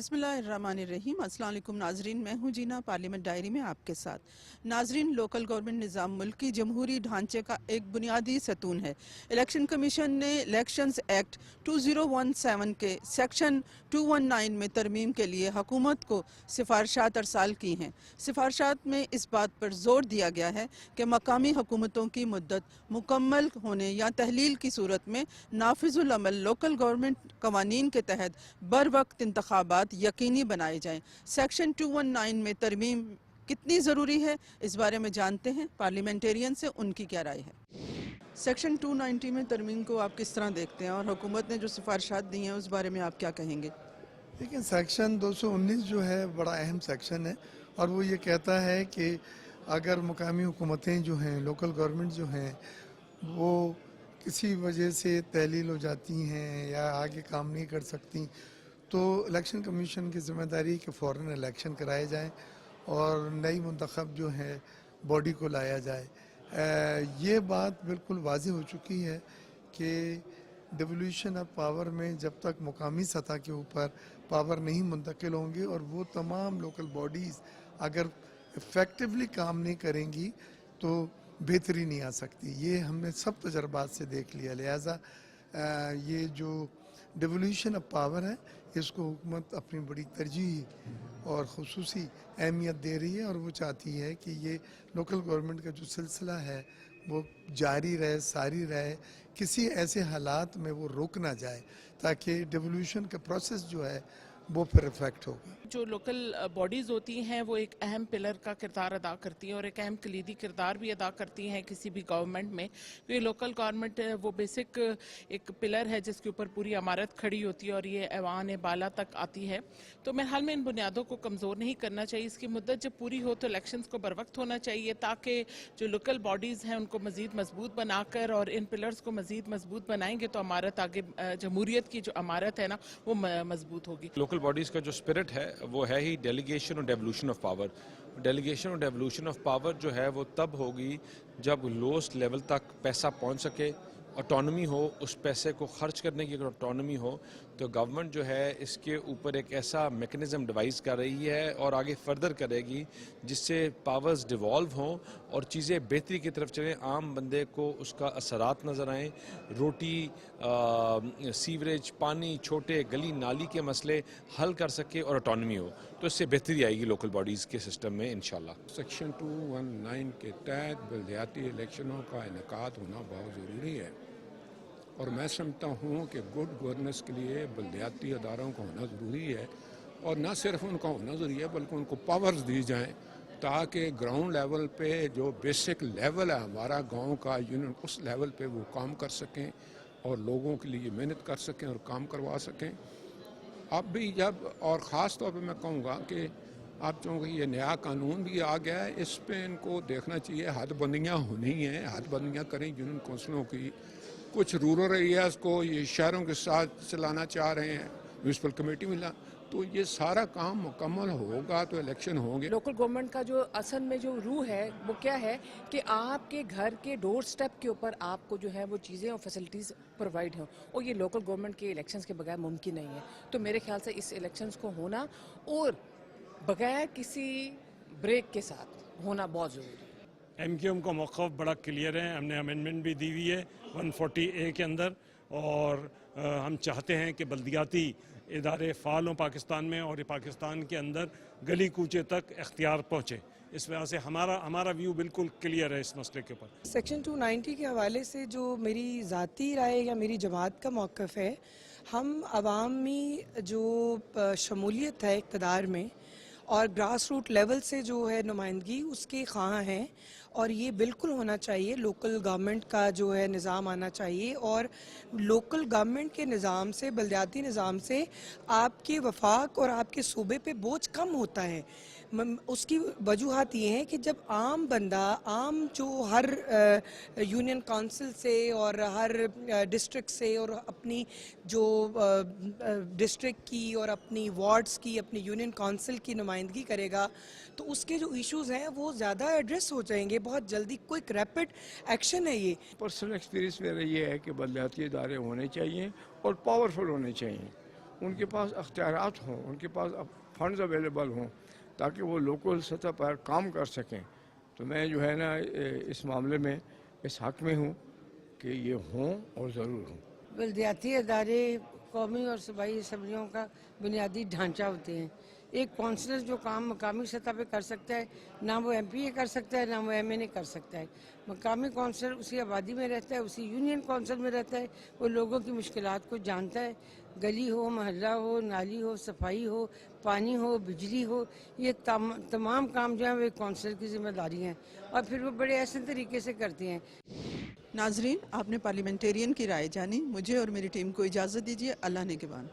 बिस्मिल्लाहिर्रहमानिर्रहीम। अस्सलाम वालेकुम नाजरीन, मैं हूं जीना पार्लियामेंट डायरी में आपके साथ। नाजरीन, लोकल गवर्नमेंट निज़ाम मुल्क की जमहूरी ढांचे का एक बुनियादी सतून है। इलेक्शन कमीशन ने इलेक्शंस एक्ट 2017 के सेक्शन 219 में तरमीम के लिए हुकूमत को सिफारिशात अरसाल की हैं। सिफारिशात में इस बात पर जोर दिया गया है कि मकामी हुकूमतों की मुद्दत मुकम्मल होने या तहलील की सूरत में नाफिजुल अमल लोकल गवर्नमेंट कवानीन के तहत बर वक्त इंतखाबात यकीनी बनाए जाएं। सेक्शन 219 में तरमीम कितनी ज़रूरी है, इस बारे में जानते हैं पार्लियामेंटेरियन से उनकी क्या राय है। सेक्शन 290 में तरमीम को आप किस तरह देखते हैं और हुकूमत ने जो सिफारिशात दी हैं उस बारे में आप क्या कहेंगे? लेकिन सेक्शन 219 जो है बड़ा अहम सेक्शन है और वो ये कहता है कि अगर मुकामी हुकूमतें जो हैं, लोकल गवर्नमेंट जो हैं, वो किसी वजह से तहलील हो जाती हैं या आगे काम नहीं कर सकती, तो इलेक्शन कमीशन की ज़िम्मेदारी कि फ़ौरन इलेक्शन कराए जाएं और नई मुंतखब जो है बॉडी को लाया जाए। ये बात बिल्कुल वाज़ेह हो चुकी है कि डिवोल्यूशन ऑफ पावर में जब तक मुकामी सतह के ऊपर पावर नहीं मुंतकिल होंगे और वो तमाम लोकल बॉडीज़ अगर इफ़ेक्टिवली काम नहीं करेंगी तो बेहतरी नहीं आ सकती। ये हमने सब तजर्बात से देख लिया। लिहाजा ये जो डिवोल्यूशन ऑफ पावर है इसको हुकूमत अपनी बड़ी तरजीह और ख़ुसूसी अहमियत दे रही है और वो चाहती है कि ये लोकल गवर्नमेंट का जो सिलसिला है वो जारी रहे, सारी रहे, किसी ऐसे हालात में वो रुक ना जाए ताकि डिवोल्यूशन का प्रोसेस जो है वो फिर इफेक्ट होगा। जो लोकल बॉडीज़ होती हैं वो एक अहम पिलर का किरदार अदा करती हैं और एक अहम कलीदी किरदार भी अदा करती हैं किसी भी गवर्नमेंट में। तो ये लोकल गवर्नमेंट वो बेसिक एक पिलर है जिसके ऊपर पूरी इमारत खड़ी होती है और ये ऐवान बाला तक आती है। तो मेरे हाल में इन बुनियादों को कमज़ोर नहीं करना चाहिए। इसकी मुद्दत जब पूरी हो तो इलेक्शंस को बर वक्त होना चाहिए ताकि जो लोकल बॉडीज़ हैं उनको मज़ीद मजबूत बनाकर और इन पिलर्स को मज़ीद मजबूत बनाएंगे तो इमारत आगे जमहूरियत की जो इमारत है ना वो मजबूत होगी। लोकल बॉडीज़ का जो स्पिरिट है वो है ही डेलीगेशन और डेवोल्यूशन ऑफ पावर। डेलीगेशन और डेवोल्यूशन ऑफ पावर जो है वो तब होगी जब लोएस्ट लेवल तक पैसा पहुंच सके, ऑटोनमी हो, उस पैसे को खर्च करने की अगर ऑटोनमी हो तो गवर्नमेंट जो है इसके ऊपर एक ऐसा मेकनिज़म डिवाइस कर रही है और आगे फर्दर करेगी जिससे पावर्स डिवॉल्व हों और चीज़ें बेहतरी की तरफ चलें, आम बंदे को उसका असरात नज़र आएँ। रोटी, सीवरेज, पानी, छोटे गली नाली के मसले हल कर सके और ऑटोनमी हो तो इससे बेहतरी आएगी लोकल बॉडीज़ के सिस्टम में इंशाल्लाह। सेक्शन 219 के तहत बल्दियाती इलेक्शनों का इनेकाद होना बहुत ज़रूरी है और मैं समझता हूँ कि गुड गवर्नेंस के लिए बल्दियाती अदारों का होना ज़रूरी है और न सिर्फ उनका होना ज़रूरी है बल्कि उनको पावर्स दी जाएँ ताकि ग्राउंड लेवल पे जो बेसिक लेवल है हमारा गांव का यूनियन उस लेवल पे वो काम कर सकें और लोगों के लिए मेहनत कर सकें और काम करवा सकें। अब भी जब और ख़ास तौर पे मैं कहूँगा कि आप चूँकि ये नया कानून भी आ गया है इस पे इनको देखना चाहिए, हदबंदियाँ होनी हैं, हदबंदियाँ करें यूनियन कौंसलों की। कुछ रूरल एरियाज़ को ये शहरों के साथ चलाना चाह रहे हैं, म्यूनसिपल कमेटी मिला, तो ये सारा काम मुकम्मल होगा तो इलेक्शन होंगे। लोकल गवर्नमेंट का जो असल में जो रूह है वो क्या है कि आपके घर के डोर स्टेप के ऊपर आपको जो है वो चीज़ें और फैसिलिटीज़ प्रोवाइड हों और ये लोकल गवर्नमेंट के इलेक्शंस के बगैर मुमकिन नहीं है। तो मेरे ख्याल से इस इलेक्शंस को होना और बगैर किसी ब्रेक के साथ होना बहुत ज़रूरी है। MQM का मौक़िफ़ बड़ा क्लियर है, हमने अमेंडमेंट भी दी हुई है 140A के अंदर और हम चाहते हैं कि बल्दियाती इदारे फ़ाल हों पाकिस्तान में और पाकिस्तान के अंदर गली कूचे तक इख्तियार पहुँचे। इस वजह से हमारा व्यू बिल्कुल क्लियर है इस मसले के ऊपर। सेक्शन 290 के हवाले से जो मेरी ज़ाती राय या मेरी जमात का मौक़िफ़ है, हम अवामी जो शमूलियत है इक़्तिदार में और ग्रास रूट लेवल से जो है नुमाइंदगी उसके ख़्वाह हैं और ये बिल्कुल होना चाहिए। लोकल गवर्नमेंट का जो है निज़ाम आना चाहिए और लोकल गवर्नमेंट के निज़ाम से, बल्दियाती निज़ाम से आपके वफाक और आपके सूबे पे बोझ कम होता है। उसकी वजूहात ये हैं कि जब आम बंदा, आम जो हर यूनियन काउंसिल से और हर डिस्ट्रिक्ट से और अपनी जो डिस्ट्रिक्ट की और अपनी वार्ड्स की, अपनी यूनियन काउंसिल की नुमाइंदगी करेगा तो उसके जो इश्यूज़ हैं वो ज़्यादा एड्रेस हो जाएंगे बहुत जल्दी। क्विक रैपिड एक्शन है ये। पर्सनल एक्सपीरियंस मेरा ये है कि बल्दियाती इदारे होने चाहिए और पावरफुल होने चाहिए ان کے پاس اختیارات ہوں, ان کے پاس فنڈز اویلیبل ہوں تاکہ وہ لوکل سطح پر کام کر سکیں. تو میں جو ہے نا اس معاملے میں اس حق میں ہوں کہ یہ ہوں اور ضرور ہوں. بلدیاتی ادارے قومی اور صوبائی اسمبلیوں کا بنیادی ڈھانچہ ہوتے ہیں. ایک کونسلر جو کام مقامی سطح پہ کر سکتا ہے, نہ وہ ایم پی اے کر سکتا ہے, نہ وہ ایم این اے کر سکتا ہے. مقامی کونسلر اسی آبادی میں رہتا ہے, اسی یونین کونسل میں رہتا ہے, وہ لوگوں کی مشکلات کو جانتا ہے. گلی ہو, محلہ ہو, نالی ہو, صفائی ہو, پانی ہو, بجلی ہو, یہ تمام کام جو ہیں وہ ایک کونسلر کی ذمہ داری ہیں, اور پھر وہ بڑے احسن طریقے سے کرتے ہیں. नाजरीन, आपने पार्लियामेंटेरियन की राय जानी. मुझे और मेरी टीम को इजाज़त दीजिए. अल्लाह निगहबान.